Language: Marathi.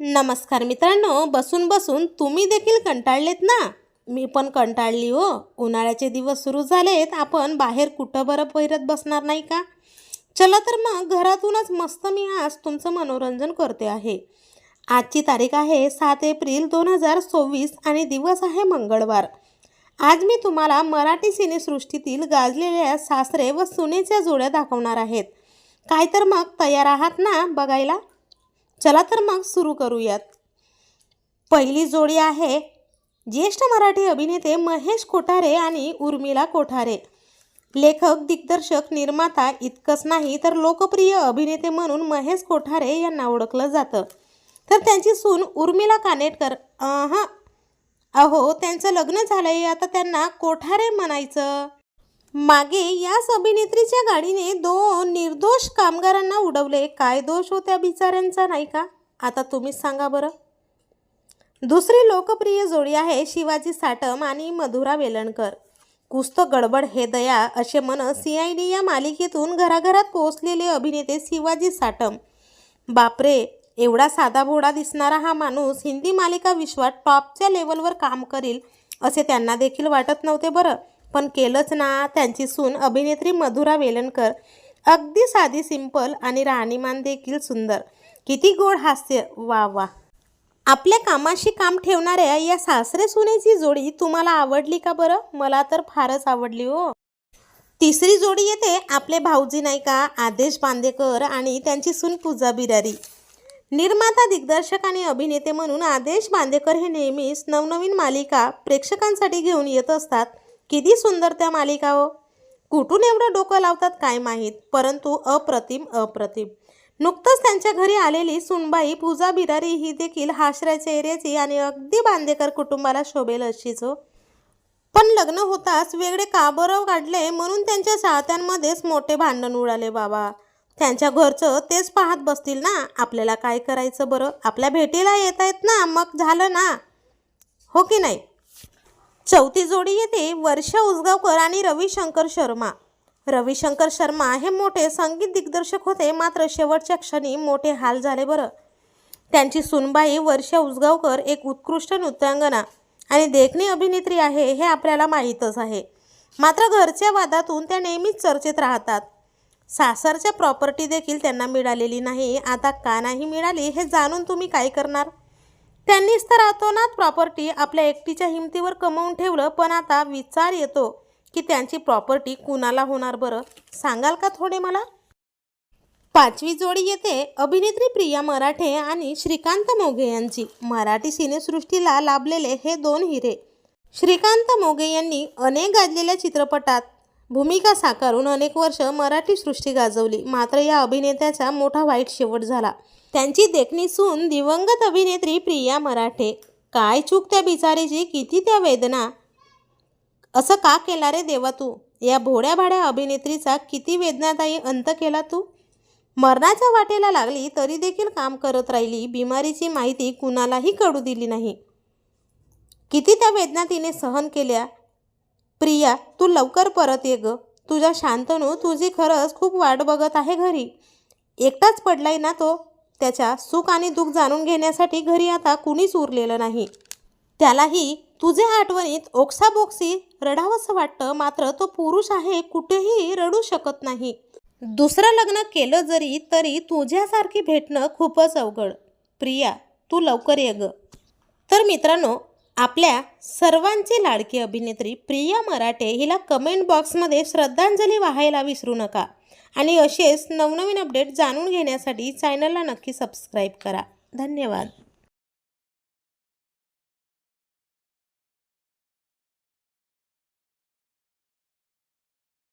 नमस्कार मित्रांनो, बसून बसून तुम्ही देखील कंटाळलेत ना? मी पण कंटाळली हो. उन्हाळ्याचे दिवस सुरू झालेत. आपण बाहेर कुठं बरं फिरत बसणार नाही का? चला तर मग घरातूनच मस्त मी आज तुमचं मनोरंजन करते आहे. आजची तारीख आहे 7 एप्रिल 2024 आणि दिवस आहे मंगळवार. आज मी तुम्हाला मराठी सिनेसृष्टीतील गाजलेल्या सासरे व सुनेच्या जोड्या दाखवणार आहेत. काय तर मग तयार आहात ना बघायला? चला तर मग सुरू करूयात. पहिली जोडी आहे ज्येष्ठ मराठी अभिनेते महेश कोठारे आणि उर्मिला कोठारे. लेखक, दिग्दर्शक, निर्माता इतकंच नाही तर लोकप्रिय अभिनेते म्हणून महेश कोठारे यांना ओळखलं जातं. तर त्यांची सून उर्मिला कानेटकर, अहो त्यांचं लग्न झालंय, आता त्यांना कोठारे म्हणायचं. मागे याच अभिनेत्रीच्या गाडीने 2 निर्दोष कामगारांना उडवले. काय दोष होत्या बिचाऱ्यांचा, नाही का? आता तुम्हीच सांगा बरं. दुसरी लोकप्रिय जोडी आहे शिवाजी साटम आणि मधुरा वेलणकर. कुछ तो गडबड है दया असे म्हणत CID या मालिकेतून घराघरात पोहोचलेले अभिनेते शिवाजी साटम. बापरे, एवढा साधाभोळा दिसणारा हा माणूस हिंदी मालिका विश्वात टॉपच्या लेवलवर काम करील असे त्यांना देखील वाटत नव्हते बरं. पण केलंच ना. त्यांची सून अभिनेत्री मधुरा वेलणकर अगदी साधी, सिंपल आणि राहणीमान देखील सुंदर. किती गोड हास्य, वा वा. आपल्या कामाशी काम ठेवणाऱ्या या सासरे सुनेची जोडी तुम्हाला आवडली का बरं? मला तर फारच आवडली हो. तिसरी जोडी येते आपले भाऊजी नाही का, आदेश बांदेकर आणि त्यांची सून पूजा बिरारी. निर्माता, दिग्दर्शक आणि अभिनेते म्हणून आदेश बांदेकर हे नेहमीच नवनवीन मालिका प्रेक्षकांसाठी घेऊन येत असतात. किती सुंदर त्या मालिका हो. कुठून एवढं डोकं लावतात काय माहीत, परंतु अप्रतिम. नुकतंच त्यांच्या घरी आलेली सुनबाई पूजा बिरारी ही देखील हास्याच्या एरियाची आणि अगदी बांदेकर कुटुंबाला शोभेल अशीच हो. पण लग्न होताच वेगळे का बरं काढले म्हणून त्यांच्या चाहत्यांमध्येच मोठे भांडण उडाले बाबा. त्यांच्या घरचं तेच पाहत बसतील ना. आपल्याला काय करायचं बरं? आपल्या भेटीला येत आहेत ना, मग झालं ना, हो की नाही? चौथी जोडी येते वर्षा उसगावकर आणि रविशंकर शर्मा. रविशंकर शर्मा हे मोठे संगीत दिग्दर्शक होते, मात्र शेवटच्या क्षणी मोठे हाल झाले बरं. त्यांची सुनबाई वर्षा उसगावकर एक उत्कृष्ट नृत्यांगना आणि देखणी अभिनेत्री आहे हे आपल्याला माहीतच आहे. मात्र घरच्या वादातून त्या नेहमीच चर्चेत राहतात. सासरच्या प्रॉपर्टी देखील त्यांना मिळालेली नाही. आता का नाही मिळाली हे जाणून तुम्ही काय करणार? त्यांनीच तर अतोनात प्रॉपर्टी आपल्या एकटीच्या हिमतीवर कमवून ठेवलं. पण आता विचार येतो की त्यांची प्रॉपर्टी कुणाला होणार बरं? सांगाल का थोडे मला? पाचवी जोडी येते अभिनेत्री प्रिया मराठे आणि श्रीकांत मोघे यांची. मराठी सिनेसृष्टीला लाभलेले हे 2 हिरे. श्रीकांत मोघे यांनी अनेक गाजलेल्या चित्रपटात भूमिका साकारून अनेक वर्ष मराठी सृष्टी गाजवली. मात्र या अभिनेत्याचा मोठा वाईट शेवट झाला. त्यांची देखणी सून दिवंगत अभिनेत्री प्रिया मराठे. काय चूक त्या बिचारीची, किती त्या वेदना. असं का केला रे देवा तू? या भोड्या भाड्या अभिनेत्रीचा किती वेदनादायी अंत केला तू. मरणाच्या वाटेला लागली तरी देखील काम करत राहिली. बिमारीची माहिती कुणालाही कळू दिली नाही. किती त्या वेदना तिने सहन केल्या. प्रिया, तू लवकर परत ये ग. तुझ्या शांतनू तुझी खरंच खूप वाट बघत आहे घरी. एकटाच पडलाय ना तो. त्याच्या सुख आणि दुःख जाणून घेण्यासाठी घरी आता कुणीच उरलेलं नाही. त्यालाही तुझ्या आठवणीत ओक्साबोक्सी रडावंसं वाटतं. मात्र तो पुरुष आहे, कुठेही रडू शकत नाही. दुसरं लग्न केलं जरी तरी तुझ्यासारखी भेटणं खूपच अवघड. प्रिया, तू लवकर ये ग. तर मित्रांनो, आपल्या सर्वांची लाडकी अभिनेत्री प्रिया मराठे हिला कमेंट बॉक्समध्ये श्रद्धांजली वाहायला विसरू नका. आणि असेच नवनवीन अपडेट जाणून घेण्यासाठी चॅनलला नक्की सबस्क्राईब करा. धन्यवाद.